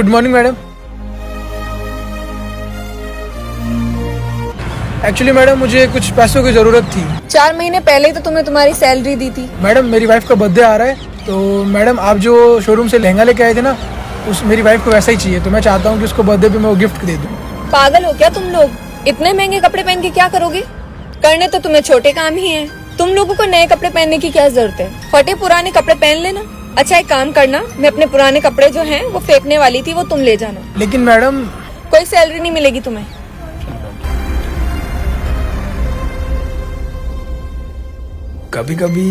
Good morning madam. Actually madam मुझे कुछ पैसों की ज़रूरत थी। 4 महीने पहले ही तो तुम्हें तुम्हारी सैलरी दी थी। मैडम मेरी वाइफ का बर्थडे आ रहा है, तो मैडम आप जो शोरूम से लहंगा लेके आए थे ना, उस मेरी वाइफ को वैसा ही चाहिए, तो मैं चाहता हूँ कि उसको बर्थडे पे मैं वो गिफ्ट दे दूँ। पागल हो क्या तुम लोग? इतने महंगे कपड़े पहन के क्या करोगे? करने तो तुम्हें छोटे काम ही हैं। तुम लोगों को नए कपड़े पहनने की क्या जरूरत है? फटे पुराने कपड़े पहन लेना। अच्छा एक काम करना, मैं अपने पुराने कपड़े जो हैं वो फेंकने वाली थी, वो तुम ले जाना। लेकिन मैडम कोई सैलरी नहीं मिलेगी तुम्हें। कभी कभी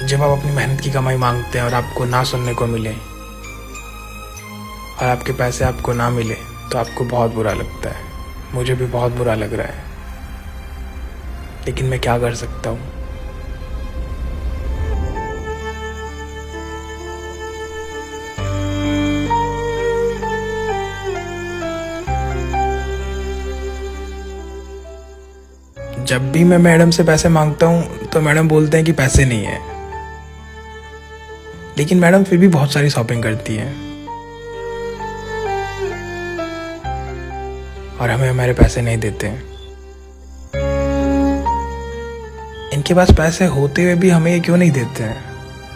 जब आप अपनी मेहनत की कमाई मांगते हैं और आपको ना सुनने को मिले और आपके पैसे आपको ना मिले तो आपको बहुत बुरा लगता है। मुझे भी बहुत बुरा लग रहा है, लेकिन मैं क्या कर सकता हूँ। जब भी मैं मैडम से पैसे मांगता हूँ तो मैडम बोलते हैं कि पैसे नहीं है, लेकिन मैडम फिर भी बहुत सारी शॉपिंग करती है और हमें हमारे पैसे नहीं देते हैं। इनके पास पैसे होते हुए भी हमें ये क्यों नहीं देते हैं?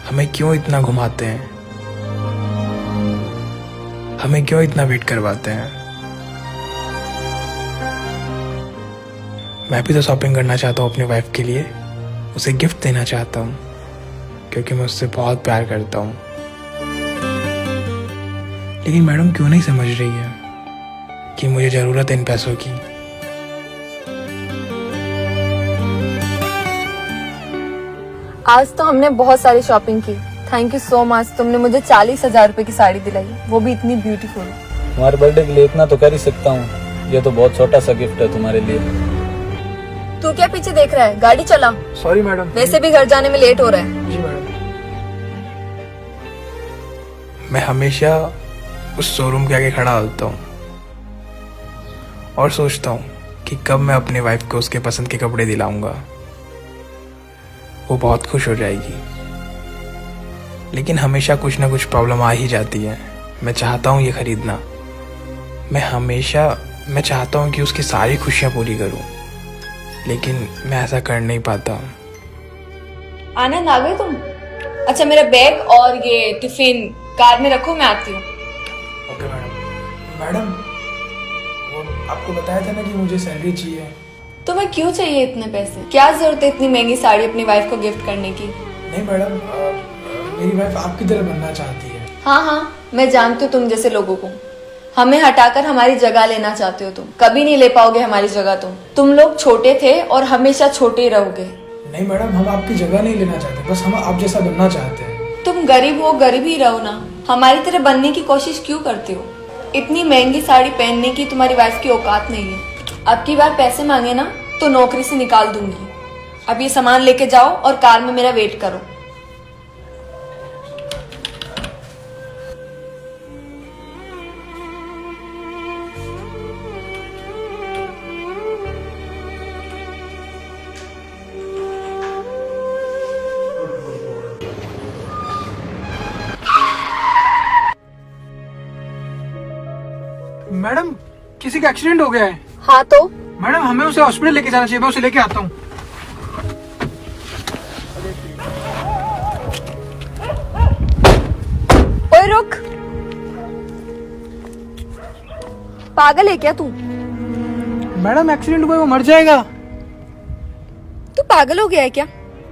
हमें क्यों इतना घुमाते हैं? हमें क्यों इतना वेट करवाते हैं? मैं भी तो शॉपिंग करना चाहता हूँ अपनी वाइफ के लिए, उसे गिफ्ट देना चाहता हूँ क्योंकि मैं उससे बहुत प्यार करता हूँ। लेकिन मैडम क्यों नहीं समझ रही है कि मुझे ज़रूरत है इन पैसों की। आज तो हमने बहुत सारी शॉपिंग की। थैंक यू सो मच, तुमने मुझे 40,000 रुपए की साड़ी दिलाई, वो भी इतनी ब्यूटीफुल। तुम्हारे बर्थडे के लिए इतना तो कर ही सकता हूँ। ये तो बहुत छोटा सा गिफ्ट है तुम्हारे लिए। तू क्या पीछे देख रहा है? गाड़ी चला। Sorry madam. वैसे भी घर जाने में लेट हो रहा है। जी मैडम। मैं हमेशा उस शोरूम के आगे खड़ा होता हूँ और सोचता हूँ कि कब मैं अपने वाइफ को उसके पसंद के कपड़े दिलाऊंगा। वो बहुत खुश हो जाएगी, लेकिन हमेशा कुछ ना कुछ प्रॉब्लम आ ही जाती है। मैं चाहता हूँ ये खरीदना, मैं चाहता हूँ कि उसकी सारी खुशियाँ पूरी करूँ, लेकिन मैं ऐसा कर नहीं पाता। आनंद आ गए तुम? अच्छा मेरा बैग और ये टिफिन कार में रखो, मैं आती हूँ। Okay madam. मैडम वो आपको बताया था ना कि मुझे सैलरी चाहिए। तुम्हें क्यों चाहिए इतने पैसे? क्या जरूरत है इतनी महंगी साड़ी अपनी वाइफ को गिफ्ट करने की? नहीं मैडम, मेरी वाइफ आपकी तरह बनना चाहती है। हाँ, मैं जानती हूँ तुम जैसे लोगों को। हमें हटाकर हमारी जगह लेना चाहते हो तुम। कभी नहीं ले पाओगे हमारी जगह तुम लोग छोटे थे और हमेशा छोटे ही रहोगे। नहीं मैडम, हम आपकी जगह नहीं लेना चाहते, बस हम आप जैसा बनना चाहते हैं। तुम गरीब हो, गरीब ही रहो ना। हमारी तरह बनने की कोशिश क्यों करते हो? इतनी महंगी साड़ी पहनने की तुम्हारी वाइफ की औकात नहीं है। अब की बार पैसे मांगे ना तो नौकरी से निकाल दूंगी। अब ये सामान लेके जाओ और कार में मेरा वेट करो। मैडम किसी का एक्सीडेंट हो गया है। हाँ तो मैडम हमें उसे हॉस्पिटल लेके जाना चाहिए, मैं उसे लेके आता हूँ। ओए रुक, पागल है क्या तू? मैडम एक्सीडेंट हुआ है, वो मर जाएगा। तू पागल हो गया है क्या?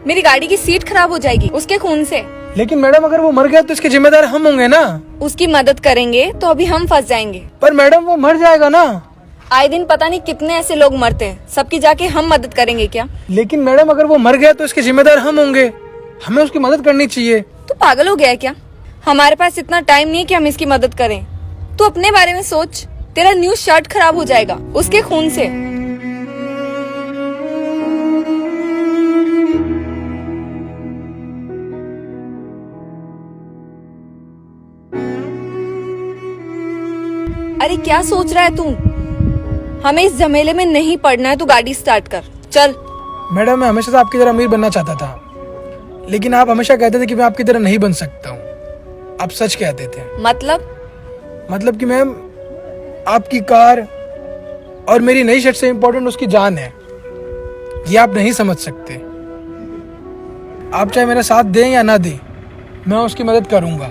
मेरी गाड़ी की सीट खराब हो जाएगी उसके खून से। लेकिन मैडम अगर वो मर गया तो इसके जिम्मेदार हम होंगे ना। उसकी मदद करेंगे तो अभी हम फंस जाएंगे। पर मैडम वो मर जाएगा ना। आए दिन पता नहीं कितने ऐसे लोग मरते हैं, सबकी जाके हम मदद करेंगे क्या? लेकिन मैडम अगर वो मर गया तो इसके जिम्मेदार हम होंगे, हमें उसकी मदद करनी चाहिए। तू पागल हो गया है क्या? हमारे पास इतना टाइम नहीं है कि हम इसकी मदद करें। तू अपने बारे में सोच, तेरा न्यू शर्ट खराब हो जाएगा उसके खून से। अरे क्या सोच रहा है तू? हमें इस झमेले में नहीं पड़ना है। तू गाड़ी स्टार्ट कर, चल। मैडम मैं हमेशा से आपकी तरह अमीर बनना चाहता था, लेकिन आप हमेशा कहते थे कि मैं आपकी तरह नहीं बन सकता हूँ। आप सच कहते थे। मतलब मतलब कि मैम आपकी कार और मेरी नई शर्ट से इम्पोर्टेंट उसकी जान है, ये आप नहीं समझ सकते। आप चाहे मेरा साथ दें या ना दें, मैं उसकी मदद करूंगा।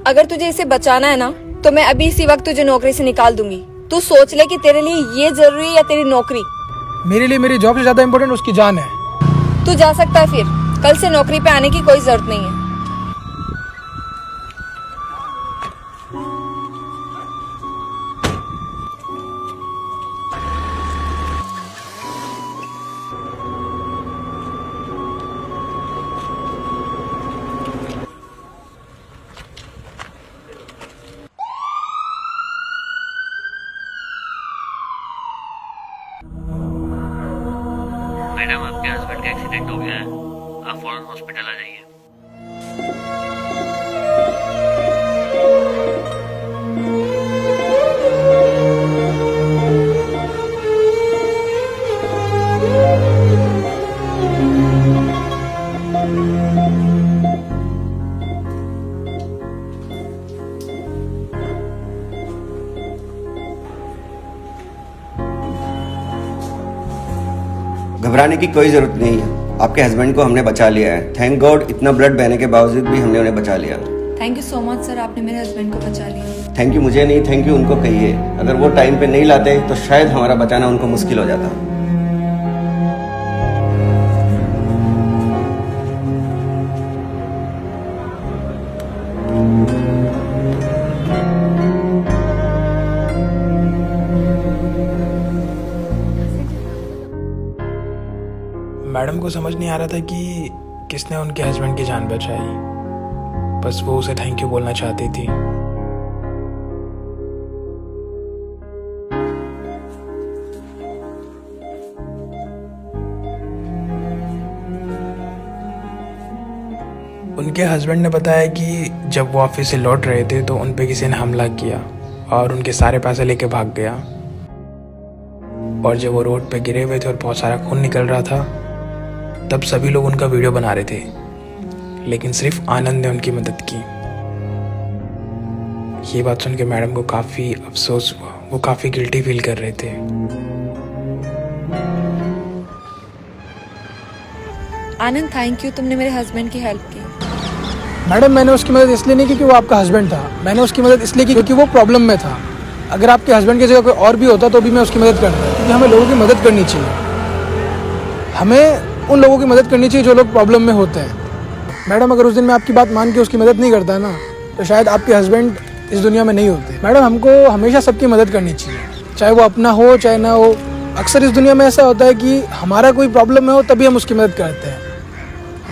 अगर तुझे इसे बचाना है ना तो मैं अभी इसी वक्त तुझे नौकरी से निकाल दूंगी। तू सोच ले कि तेरे लिए ये जरूरी है या तेरी नौकरी। मेरे लिए मेरी जॉब से ज़्यादा इम्पोर्टेंट उसकी जान है। तू जा सकता है, फिर कल से नौकरी पे आने की कोई जरूरत नहीं है। मैडम, आपके हस्बैंड का एक्सीडेंट हो गया है, आप फौरन हॉस्पिटल आ जाइए। घबराने की कोई ज़रूरत नहीं है। आपके हस्बैंड को हमने बचा लिया है। थैंक गॉड, इतना ब्लड बहने के बावजूद भी हमने उन्हें बचा लिया। Thank you so much sir, आपने मेरे हस्बैंड को बचा लिया। थैंक यू मुझे नहीं, थैंक यू उनको कहिए। अगर वो टाइम पे नहीं लाते तो शायद हमारा बचाना उनको मुश्किल हो जाता। मैडम को समझ नहीं आ रहा था कि किसने उनके हस्बैंड की जान बचाई। बस वो उसे थैंक यू बोलना चाहती थी। उनके हस्बैंड ने बताया कि जब वो ऑफिस से लौट रहे थे तो उन पे किसी ने हमला किया और उनके सारे पैसे लेके भाग गया। और जब वो रोड पे गिरे हुए थे और बहुत सारा खून निकल रहा था, तब सभी लोग उनका वीडियो बना रहे थे, लेकिन सिर्फ आनंद ने उनकी मदद की। ये बात सुन के मैडम को काफ़ी अफसोस हुआ। वो काफ़ी गिल्टी फील कर रहे थे। आनंद, थैंक यू, तुमने मेरे हस्बैंड की हेल्प की। मैडम, मैंने उसकी मदद इसलिए नहीं की कि वो आपका हस्बैंड था। मैंने उसकी मदद इसलिए की क्योंकि वो प्रॉब्लम में था। अगर आपके हस्बैंड की जगह कोई और भी होता तो भी मैं उसकी मदद करता, क्योंकि हमें लोगों की मदद करनी चाहिए। हमें उन लोगों की मदद करनी चाहिए जो लोग प्रॉब्लम में होते हैं। मैडम, अगर उस दिन मैं आपकी बात मान के उसकी मदद नहीं करता ना, तो शायद आपके हस्बैंड इस दुनिया में नहीं होते। मैडम, हमको हमेशा सबकी मदद करनी चाहिए, चाहे वो अपना हो चाहे ना हो। अक्सर इस दुनिया में ऐसा होता है कि हमारा कोई प्रॉब्लम में हो तभी हम उसकी मदद करते हैं।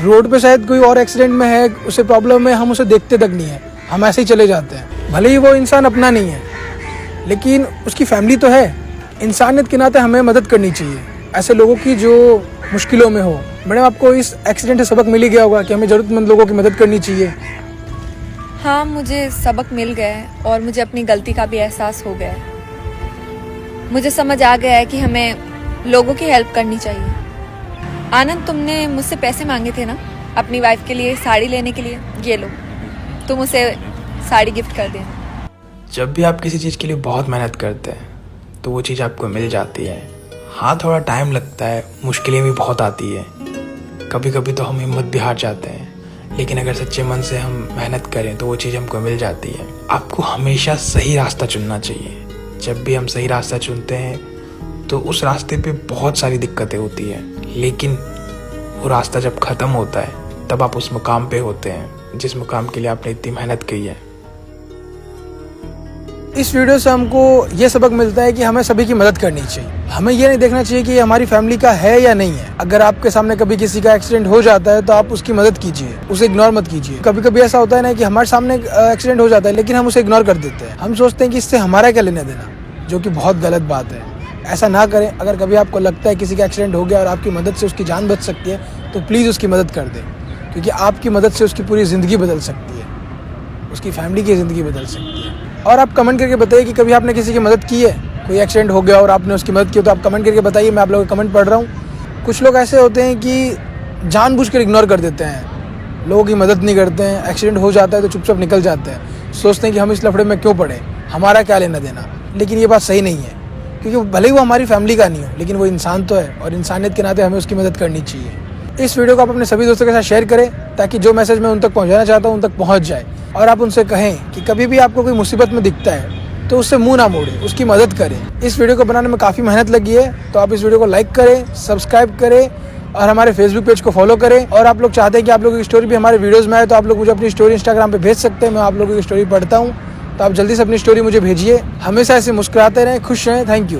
रोड पे शायद कोई और एक्सीडेंट में है, उसे प्रॉब्लम है, हम उसे देखते तक नहीं है, हम ऐसे ही चले जाते हैं। भले ही वो इंसान अपना नहीं है, लेकिन उसकी फैमिली तो है। इंसानियत के नाते हमें मदद करनी चाहिए ऐसे लोगों की जो मुश्किलों में हो। मैडम, आपको इस एक्सीडेंट से सबक मिल ही गया होगा कि हमें ज़रूरतमंद लोगों की मदद करनी चाहिए। हाँ, मुझे सबक मिल गया है और मुझे अपनी गलती का भी एहसास हो गया है। मुझे समझ आ गया है कि हमें लोगों की हेल्प करनी चाहिए। आनंद, तुमने मुझसे पैसे मांगे थे ना अपनी वाइफ के लिए साड़ी लेने के लिए, ये लो, तुम उसे साड़ी गिफ्ट कर देना। जब भी आप किसी चीज़ के लिए बहुत मेहनत करते हैं तो वो चीज़ आपको मिल जाती है। हाँ, थोड़ा टाइम लगता है, मुश्किलें भी बहुत आती है, कभी कभी तो हम हिम्मत भी हार जाते हैं, लेकिन अगर सच्चे मन से हम मेहनत करें तो वो चीज़ हमको मिल जाती है। आपको हमेशा सही रास्ता चुनना चाहिए। जब भी हम सही रास्ता चुनते हैं तो उस रास्ते पे बहुत सारी दिक्कतें होती हैं, लेकिन वो रास्ता जब ख़त्म होता है तब आप उस मुकाम पे होते हैं जिस मुकाम के लिए आपने इतनी मेहनत की है। इस वीडियो से हमको ये सबक मिलता है कि हमें सभी की मदद करनी चाहिए। हमें ये नहीं देखना चाहिए कि ये हमारी फैमिली का है या नहीं है। अगर आपके सामने कभी किसी का एक्सीडेंट हो जाता है तो आप उसकी मदद कीजिए, उसे इग्नोर मत कीजिए। कभी कभी ऐसा होता है ना कि हमारे सामने एक्सीडेंट हो जाता है लेकिन हम उसे इग्नोर कर देते हैं। हम सोचते हैं कि इससे हमारा क्या लेना देना, जो कि बहुत गलत बात है। ऐसा ना करें। अगर कभी आपको लगता है किसी का एक्सीडेंट हो गया और आपकी मदद से उसकी जान बच सकती है तो प्लीज़ उसकी मदद कर दें, क्योंकि आपकी मदद से उसकी पूरी ज़िंदगी बदल सकती है, उसकी फैमिली की ज़िंदगी बदल सकती है। और आप कमेंट करके बताइए कि कभी आपने किसी की मदद की है, कोई एक्सीडेंट हो गया और आपने उसकी मदद की, तो आप कमेंट करके बताइए। मैं आप लोगों के कमेंट पढ़ रहा हूँ। कुछ लोग ऐसे होते हैं कि जानबूझकर इग्नोर कर देते हैं, लोगों की मदद नहीं करते हैं। एक्सीडेंट हो जाता है तो चुपचाप निकल जाते हैं, सोचते हैं कि हम इस लफड़े में क्यों पड़े। हमारा क्या लेना देना। लेकिन ये बात सही नहीं है, क्योंकि भले ही वो हमारी फैमिली का नहीं हो, लेकिन वो इंसान तो है और इंसानियत के नाते हमें उसकी मदद करनी चाहिए। इस वीडियो को आप अपने सभी दोस्तों के साथ शेयर करें, ताकि जो मैसेज मैं उन तक पहुंचाना चाहता हूं उन तक पहुंच जाए। और आप उनसे कहें कि कभी भी आपको कोई मुसीबत में दिखता है तो उससे मुंह ना मोड़े, उसकी मदद करें। इस वीडियो को बनाने में काफ़ी मेहनत लगी है, तो आप इस वीडियो को लाइक करें, सब्सक्राइब करें और हमारे फेसबुक पेज को फॉलो करें। और आप लोग चाहते हैं कि आप लोगों की स्टोरी भी हमारे वीडियोज़ में आए, तो आप लोग मुझे अपनी स्टोरी इंस्टाग्राम पे भेज सकते हैं। मैं आप लोगों की स्टोरी पढ़ता हूँ, तो आप जल्दी से अपनी स्टोरी मुझे भेजिए। हमेशा ऐसे मुस्कुराते रहें, खुश रहें। Thank you.